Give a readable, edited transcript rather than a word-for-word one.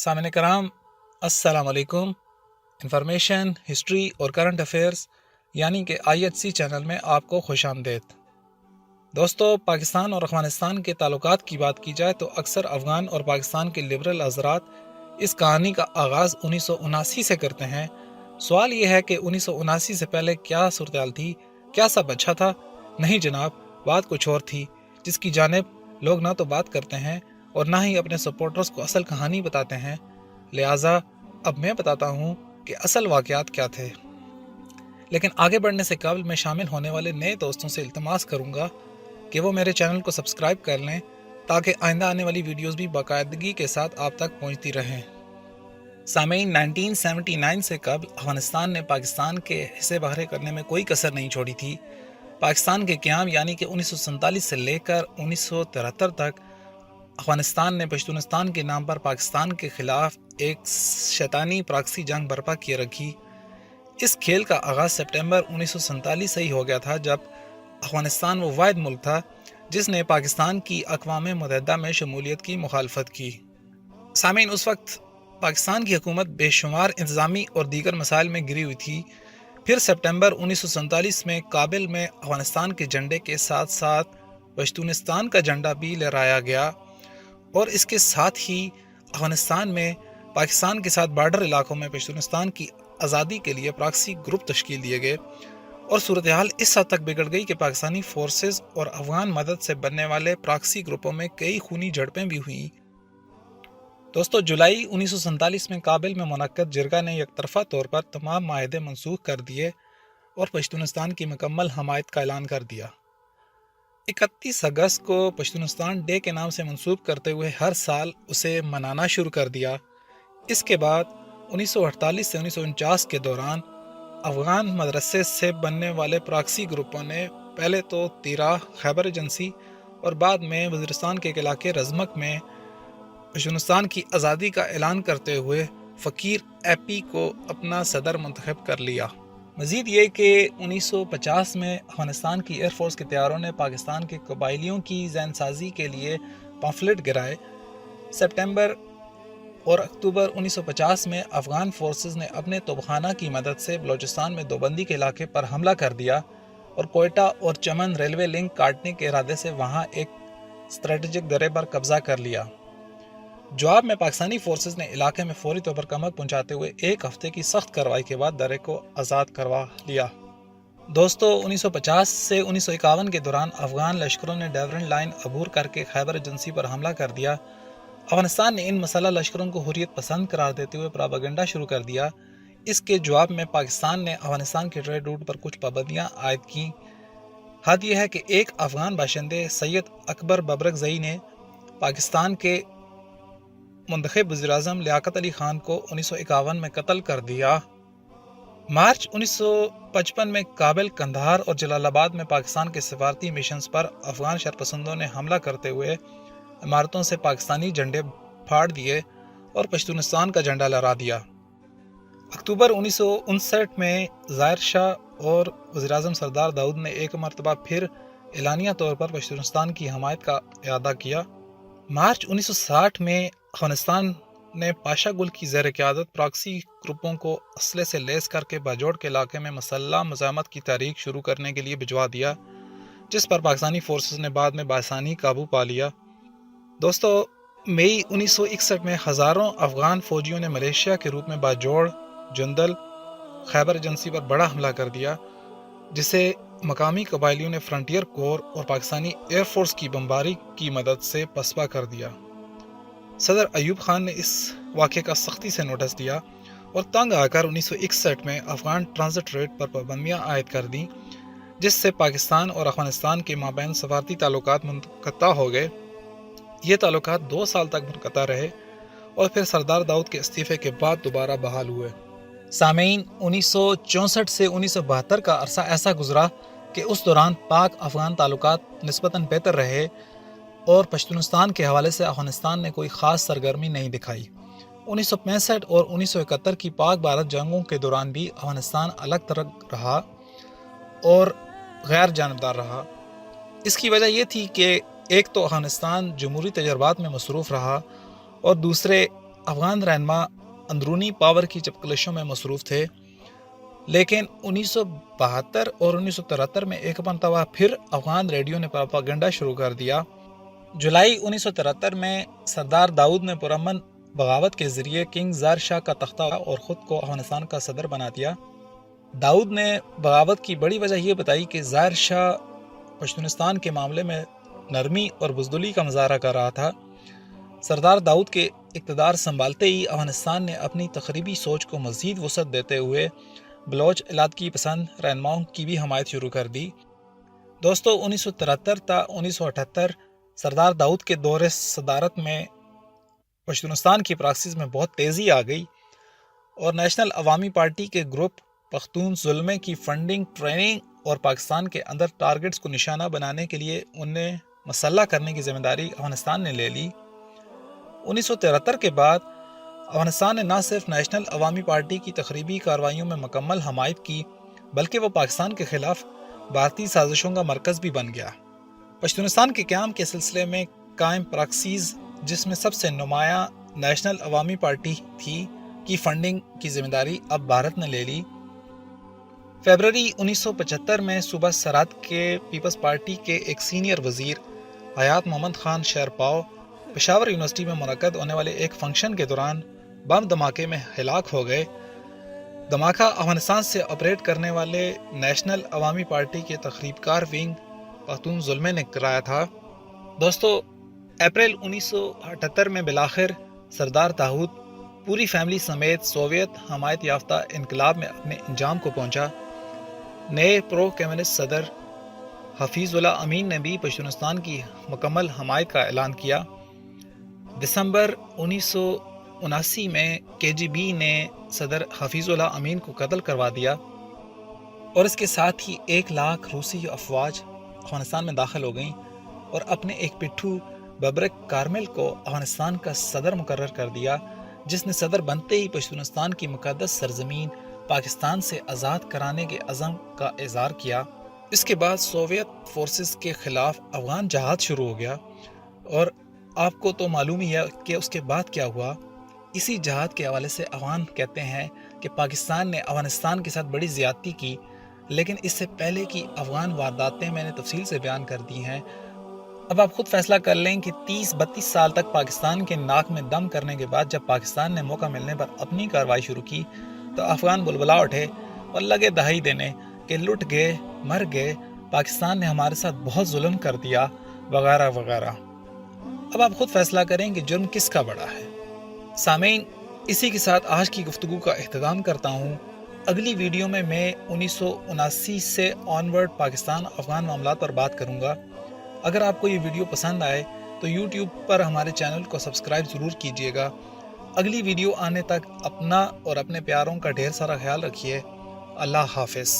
सामने कराम अस्सलाम वालेकुम। इंफॉर्मेशन, हिस्ट्री और करंट अफेयर्स यानी कि IHC चैनल में आपको खुश आमदेद। दोस्तों, पाकिस्तान और अफगानिस्तान के ताल्लुकात की बात की जाए तो अक्सर अफ़गान और पाकिस्तान के लिबरल हज़रात इस कहानी का आगाज़ 1979 से करते हैं। सवाल यह है कि 1979 से पहले क्या सूरत हाल थी? क्या सब अच्छा था? नहीं जनाब, बात कुछ और थी, जिसकी जानिब लोग ना तो बात करते हैं और ना ही अपने सपोर्टर्स को असल कहानी बताते हैं। लिहाजा अब मैं बताता हूँ कि असल वाक़यात क्या थे। लेकिन आगे बढ़ने से कबल मैं शामिल होने वाले नए दोस्तों से इल्तमास करूँगा कि वो मेरे चैनल को सब्सक्राइब कर लें ताकि आइंदा आने वाली वीडियोस भी बाकायदगी के साथ आप तक पहुँचती रहें। सामीन, 1979 से कबल अफगानिस्तान ने पाकिस्तान के हिस्से बहरे करने में कोई कसर नहीं छोड़ी थी। पाकिस्तान के क़याम यानी कि 1947 से लेकर 1973 तक अफगानिस्तान ने पश्तूनिस्तान के नाम पर पाकिस्तान के ख़िलाफ़ एक शैतानी प्रॉक्सी जंग बर्पा किए रखी। इस खेल का आगाज़ सितंबर 1947 से ही हो गया था, जब अफगानिस्तान वो वाहिद मुल्क था जिसने पाकिस्तान की अक़वाम मुत्तहिदा में शमूलियत की मुखालफत की। सामीन, उस वक्त पाकिस्तान की हुकूमत बेशुमार इंतज़ामी और दीगर मसाइल में गिरी हुई थी। फिर सितंबर 1947 में काबिल में अफगानिस्तान के झंडे के साथ साथ पश्तूनिस्तान का झंडा भी लहराया गया और इसके साथ ही अफगानिस्तान में पाकिस्तान के साथ बॉर्डर इलाकों में पश्तूनिस्तान की आज़ादी के लिए प्रॉक्सी ग्रुप तश्कील दिए गए और सूरत हाल इस हद तक बिगड़ गई कि पाकिस्तानी फोर्सेस और अफगान मदद से बनने वाले प्रॉक्सी ग्रुपों में कई खूनी झड़पें भी हुईं। दोस्तों, जुलाई 1947 में काबिल में मुनक्कद जिरगा ने एकतरफा तौर पर तमाम माहदे मनसूख कर दिए और पश्तूनिस्तान की मुकम्मल हमायत का ऐलान कर दिया। 31 अगस्त को पश्तूनिस्तान डे के नाम से मंसूब करते हुए हर साल उसे मनाना शुरू कर दिया। इसके बाद 1948 से 1949 के दौरान अफ़गान मदरसे से बनने वाले प्रॉक्सी ग्रुपों ने पहले तो तीरा, खैबर एजेंसी और बाद में वज़ीरिस्तान के इलाके रज़मक में पश्तूनिस्तान की आज़ादी का ऐलान करते हुए फ़कीर एपी को अपना सदर मुंतखब कर लिया। मज़ीद ये कि 1950 में अफगानिस्तान की एयरफोर्स के तैयारों ने पाकिस्तान के कबाइलियों की जहनसाजी के लिए पम्फलेट गिराए। सितंबर और अक्टूबर 1950 में अफ़गान फोर्सेस ने अपने तोपखाना की मदद से बलूचिस्तान में दोबंदी के इलाके पर हमला कर दिया और कोयटा और चमन रेलवे लिंक काटने के इरादे से वहाँ एक स्ट्रेटजिक दर्रे पर कब्जा कर लिया। जवाब में पाकिस्तानी फोर्सेस ने इलाके में फौरी तौर पर कमक पहुंचाते हुए एक हफ्ते की सख्त कार्रवाई के बाद दर्रे को आज़ाद करवा लिया। दोस्तों, 1950 से 1951 के दौरान अफ़गान लश्करों ने डेवरन लाइन अबूर करके खैबर एजेंसी पर हमला कर दिया। अफगानिस्तान ने इन मसल्ह लश्करों को हुर्रियत पसंद करार देते हुए प्रोपेगेंडा शुरू कर दिया। इसके जवाब में पाकिस्तान ने अफगानिस्तान के ट्रेड रूट पर कुछ पाबंदियाँ आयद की। हद यह है कि एक अफ़गान बाशिंदे सैयद अकबर बबरकज़ई ने पाकिस्तान के मुंतखब वज़ीर-ए-आज़म लियाकत अली ख़ान को 1951 में कत्ल कर दिया। मार्च 1955 में काबिल, कंधार और जलालाबाद में पाकिस्तान के सफारती मिशंस पर अफ़गान शरपसंदों ने हमला करते हुए इमारतों से पाकिस्तानी झंडे फाड़ दिए और पश्तूनिस्तान का झंडा लहरा दिया। अक्टूबर 1959 में ज़ाहिर शाह और वज़ीर-ए-आज़म सरदार दाऊद ने एक मरतबा फिर एलानिया तौर पर पश्तूनिस्तान की हमायत का इरादा किया। मार्च 1960 में अफगानिस्तान ने पाशा गुल की ज़ेर क़यादत प्रॉक्सी ग्रुपों को असले से लैस करके बाजोड़ के इलाके में मसल्लह मुज़ाहमत की तारीख शुरू करने के लिए भिजवा दिया, जिस पर पाकिस्तानी फोर्सेस ने बाद में बासानी काबू पा लिया। दोस्तों, मई 1961 में हज़ारों अफ़गान फ़ौजियों ने मलेशिया के रूप में बाजोड़, जुंदल, खैबर एजेंसी पर बड़ा हमला कर दिया, जिसे मकामी कबाइलियों ने फ्रंटियर कोर और पाकिस्तानी एयरफोर्स की बमबारी की मदद से पसपा कर दिया। सदर अयूब खान ने इस वाक़े का सख्ती से नोटिस दिया और तंग आकर 1961 में अफ़गान ट्रांजिट रेट पर पाबंदियाँ आयद कर दी, जिससे पाकिस्तान और अफ़गानिस्तान के माबैन सफारती ताल्लुकात मुनक़ता हो गए। ये ताल्लुकात 2 साल तक मुनक़ता रहे और फिर सरदार दाऊद के इस्तीफ़े के बाद दोबारा बहाल हुए। सामीन, 1964 से 1972 का अरसा ऐसा गुजरा कि उस दौरान पाक अफ़गान ताल्लुकात निस्बतन बेहतर रहे और पश्तूनिस्तान के हवाले से अफ़गानिस्तान ने कोई ख़ास सरगर्मी नहीं दिखाई। 1965 और 1971 की पाक भारत जंगों के दौरान भी अफ़गानिस्तान अलग तरह रहा और गैर जानबदार रहा। इसकी वजह यह थी कि एक तो अफ़गानिस्तान जमहूरी तजर्बात में मसरूफ़ रहा और दूसरे افغان رہنما اندرونی پاور کی چپکلشوں میں مصروف تھے، لیکن 1972 اور 1973 میں ایک مرتبہ پھر افغان ریڈیو نے پروپیگنڈا شروع کر دیا۔ جولائی 1973 میں سردار داؤد نے پرامن بغاوت کے ذریعے کنگ زار شاہ کا تختہ اور خود کو افغانستان کا صدر بنا دیا۔ داؤد نے بغاوت کی بڑی وجہ یہ بتائی کہ زار شاہ پشتونستان کے معاملے میں نرمی اور بزدلی کا مظاہرہ کر رہا تھا۔ سردار داؤد کے اقتدار سنبھالتے ہی افغانستان نے اپنی تخریبی سوچ کو مزید وسعت دیتے ہوئے بلوچ علادگی پسند رہنماؤں کی بھی حمایت شروع کر دی۔ دوستو 1973 تا 1978 سردار داؤد کے دور صدارت میں پشتونستان کی پراکسس میں بہت تیزی آ گئی اور نیشنل عوامی پارٹی کے گروپ پختون ظلمے کی فنڈنگ، ٹریننگ اور پاکستان کے اندر ٹارگٹس کو نشانہ بنانے کے لیے انہیں مسلح کرنے کی ذمہ داری افغانستان نے لے لی۔ 1973 کے بعد افغانستان نے نہ صرف نیشنل عوامی پارٹی کی تخریبی کارروائیوں میں مکمل حمایت کی، بلکہ وہ پاکستان کے خلاف بھارتی سازشوں کا مرکز بھی بن گیا۔ پشتونستان کے قیام کے سلسلے میں قائم پراکسیز، جس میں سب سے نمایاں نیشنل عوامی پارٹی تھی، کی فنڈنگ کی ذمہ داری اب بھارت نے لے لی۔ فیبروری 1975 میں صوبہ سرحد کے پیپلز پارٹی کے ایک سینئر وزیر حیات محمد خان شیرپاؤ پشاور یونیورسٹی میں منعقد ہونے والے ایک فنکشن کے دوران بم دھماکے میں ہلاک ہو گئے۔ دھماکہ افغانستان سے آپریٹ کرنے والے نیشنل عوامی پارٹی کے تخریب کار ونگ پختون ظلمے نے کرایا تھا۔ دوستو اپریل 1978 میں بالآخر سردار داؤد پوری فیملی سمیت سوویت حمایت یافتہ انقلاب میں اپنے انجام کو پہنچا۔ نئے پرو کمیونسٹ صدر حفیظ اللہ امین نے بھی پشتونستان کی مکمل حمایت کا اعلان کیا۔ دسمبر 1979 میں KGB نے صدر حفیظ اللہ امین کو قتل کروا دیا اور اس کے ساتھ ہی 1 لاکھ روسی افواج افغانستان میں داخل ہو گئیں اور اپنے ایک پٹھو ببرک کارمل کو افغانستان کا صدر مقرر کر دیا، جس نے صدر بنتے ہی پشتونستان کی مقدس سرزمین پاکستان سے آزاد کرانے کے عزم کا اظہار کیا۔ اس کے بعد سوویت فورسز کے خلاف افغان جہاد شروع ہو گیا اور آپ کو تو معلوم ہی ہے کہ اس کے بعد کیا ہوا۔ اسی جہاد کے حوالے سے افغان کہتے ہیں کہ پاکستان نے افغانستان کے ساتھ بڑی زیادتی کی، لیکن اس سے پہلے کی افغان وارداتیں میں نے تفصیل سے بیان کر دی ہیں۔ اب آپ خود فیصلہ کر لیں کہ 30-32 سال تک پاکستان کے ناک میں دم کرنے کے بعد جب پاکستان نے موقع ملنے پر اپنی کارروائی شروع کی تو افغان بلبلا اٹھے اور لگے دہائی دینے کہ لٹ گئے، مر گئے، پاکستان نے ہمارے ساتھ بہت ظلم کر دیا وغیرہ وغیرہ۔ اب آپ خود فیصلہ کریں کہ جرم کس کا بڑا ہے۔ سامعین، اسی کے ساتھ آج کی گفتگو کا اختتام کرتا ہوں۔ اگلی ویڈیو میں 1979 سے آنورڈ پاکستان افغان معاملات پر بات کروں گا۔ اگر آپ کو یہ ویڈیو پسند آئے تو یوٹیوب پر ہمارے چینل کو سبسکرائب ضرور کیجیے گا۔ اگلی ویڈیو آنے تک اپنا اور اپنے پیاروں کا ڈھیر سارا خیال رکھیے۔ اللہ حافظ۔